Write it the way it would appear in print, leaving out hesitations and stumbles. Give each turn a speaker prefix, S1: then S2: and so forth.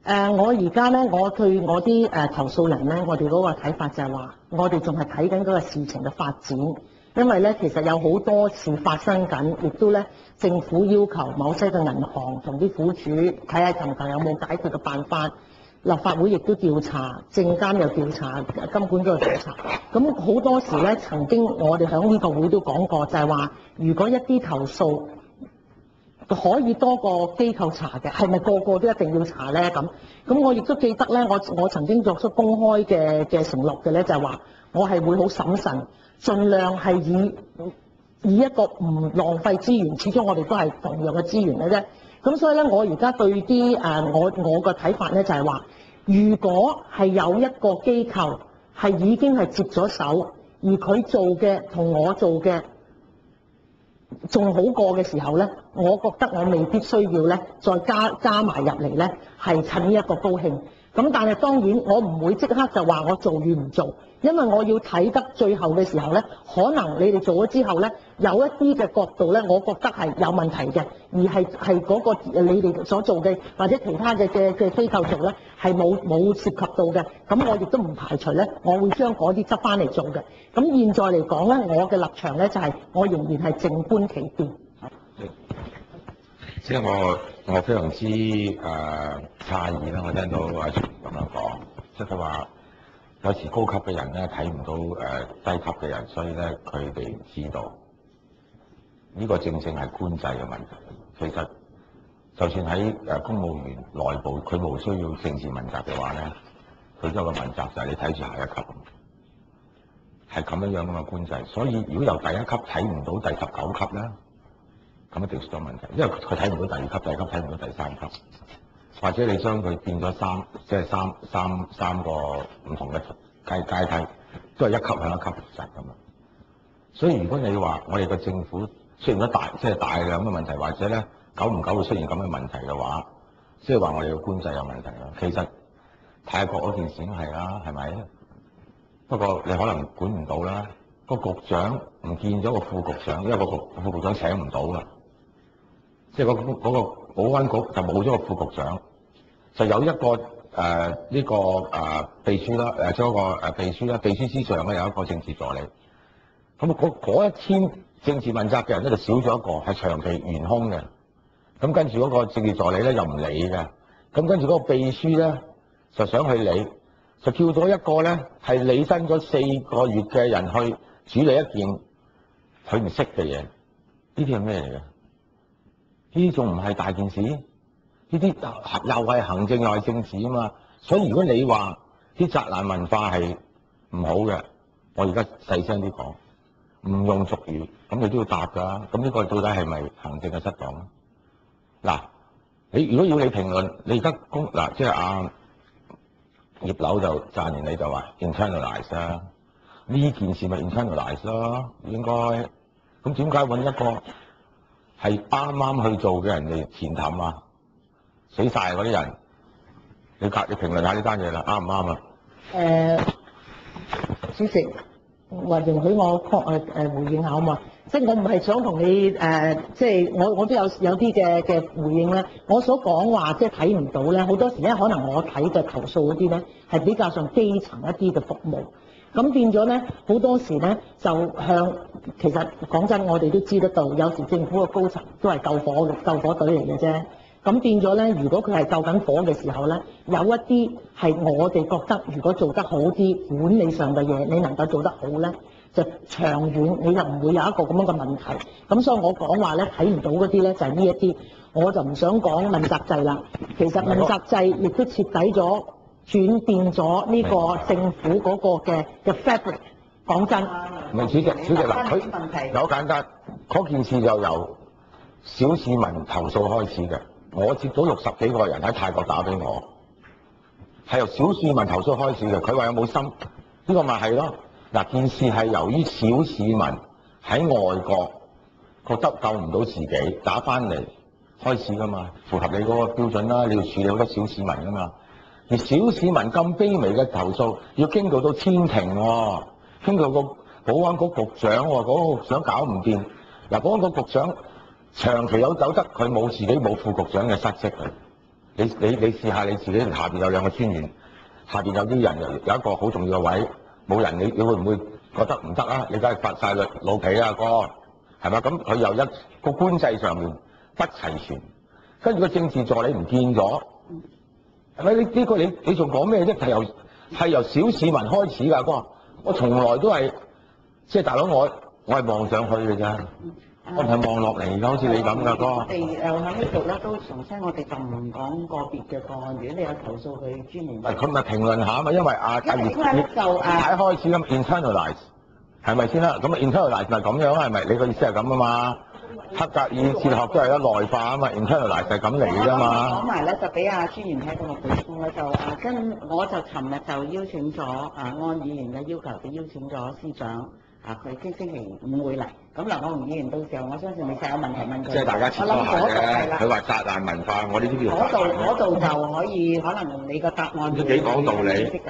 S1: 我而家咧，我對我啲投訴人咧，我哋嗰個睇法就係話，我哋仲係睇緊嗰個事情嘅發展，因為咧其實有好多事發生緊，亦都咧政府要求某些嘅銀行同啲苦主睇下尋求有冇解決嘅辦法，立法會亦都調查，證監又調查，金管都有調查。咁好多時咧，曾經我哋喺呢個會都講過，就係話，如果一啲投訴可以多個機構查嘅，係咪個個都一定要查咧？咁我亦都記得咧，我曾經作出公開嘅承諾嘅咧，就係話我係會好審慎，盡量係以一個唔浪費資源，始終我哋都係同樣嘅資源嘅啫。咁所以咧，我而家對啲我個睇法咧就係話，如果係有一個機構係已經係接咗手，而佢做嘅同我做嘅仲好過嘅時候咧，我覺得我未必需要咧再加埋入嚟咧，係趁呢一個高興。咁但係當然我唔會即刻就話我做與唔做，因為我要睇得最後嘅時候咧，可能你哋做咗之後咧，有一啲嘅角度咧，我覺得係有問題嘅，而係嗰個你哋所做嘅或者其他嘅機構做咧係冇涉及到嘅，咁我亦都唔排除咧，我會將嗰啲執翻嚟做嘅。咁現在嚟講咧，我嘅立場咧就係我仍然係靜觀其變。
S2: 即係我非常之詫異啦！我聽到阿全咁樣講，即係佢話有時高級嘅人咧睇唔到低級嘅人，所以咧佢哋唔知道。呢個正正係官制嘅問題。其實就算喺公務員內部，佢冇需要政治問責嘅話咧，佢都有個問責就係你睇住下一級，係咁樣噶嘛官制。所以如果由第一級睇唔到第19級咧，咁一定出咗問題，因為佢睇唔到第二級、第一級睇唔到第三級，或者你將佢變咗三個唔同嘅階梯，都係一級向一級就係咁啦。所以如果你話我哋嘅政府出現咗大量嘅問題，或者咧久唔久會出現咁嘅問題嘅話，即係話我哋嘅官制有問題啦。其實泰國嗰件事都係啦，係咪？不過你可能管唔到啦，個局長唔見咗個副局長，因為個副局長請唔到啦。即係嗰個保安局就冇咗個副局長，就有一個秘書啦，將個秘書啦，秘書之上咧有一個政治助理。咁嗰一千政治問責嘅人咧就少咗一個，係長期懸空嘅。咁跟住嗰個政治助理咧又唔理嘅。咁跟住嗰個秘書咧就想去理，就叫咗一個咧係理身咗4個月嘅人去處理一件佢唔識嘅嘢。呢啲係咩嚟嘅？呢啲仲唔係大件事？呢啲又係行政又係政治啊嘛。所以如果你話啲宅男文化係唔好嘅，我而家細聲啲講，唔用俗語，咁你都要答㗎。咁呢個到底係咪行政嘅失當咧？嗱，你如果要你評論，你而家即係葉劉就讚完你就話 internalize 啦，呢件事咪 internalize 咯，應該。咁點解揾一個係啱啱去做嘅人嚟前氹啊？死晒嗰啲人，你評論下呢單嘢啦，啱唔啱啊？
S1: 主席，或容許我回應下好嘛？即係我唔係想同你即係我都有啲嘅回應咧。我所講話即係睇唔到咧，好多時咧可能我睇嘅投訴嗰啲咧係比較上基層一啲嘅服務。咁變咗咧，好多時咧就其實講真，我哋都知得到，有時政府嘅高層都係救火隊嚟嘅啫。咁變咗咧，如果佢係救緊火嘅時候咧，有一啲係我哋覺得，如果做得好啲管理上嘅嘢，你能夠做得好咧，就長遠你就唔會有一個咁樣嘅問題。咁所以我講話咧睇唔到嗰啲咧就係呢一啲，我就唔想講問責制啦。其實問責制亦都徹底咗。轉變咗呢個政府嗰個嘅 fabric。講真，
S2: 唔係主席嗱，佢好簡單，嗰件事就由小市民投訴開始嘅。我接到60幾個人喺泰國打俾我，係由小市民投訴開始嘅。佢話有冇心，呢個咪係咯。嗱，件事係由於小市民喺外國覺得救唔到自己，打翻嚟開始噶嘛，符合你嗰個標準啦。你要處理好多小市民噶嘛。而小市民咁卑微嘅投訴，要經過到天庭喎，經過個保安局局長喎，嗰個局長搞唔掂。嗱，保安局局長長期有走得，佢冇自己冇副局長嘅失職嘅。你試下你自己下邊有兩個專員，下邊有啲人有一個好重要嘅位冇人，你會唔會覺得唔得啊？你梗係發晒老脾啊哥，係咪？咁佢又一個官制上面不齊全，跟住個政治助理唔見咗，係咪？呢個你仲講咩啫？係由小市民開始㗎哥，我從來都係即係大佬我係望上去嘅咋。我唔係望落嚟㗎，好似你咁㗎哥。
S3: 我哋喺呢度咧都重申，我哋就唔講個別嘅個案。如果你有投訴佢專門，
S2: 佢咪評論下嘛，因為
S3: 就
S2: 解開始咁 internalize 係咪先啦？咁 internalize 咪咁樣係咪？你個意思係咁啊嘛？黑格爾哲學都係一內化啊嘛 ，internalize 係咁嚟㗎嘛。
S3: 講埋咧就俾阿專員睇到個補充咧，我就尋日就邀請咗按議員嘅要求，就邀請咗司長。佢星期五會嚟，咁劉國雄議員到時候，我相信你實有問題問佢。
S2: 即係大家切磋下啫。佢話殺爛文化，我呢啲叫殺爛文化。
S3: 嗰度就可以，可能你個答案
S2: 都幾講道理。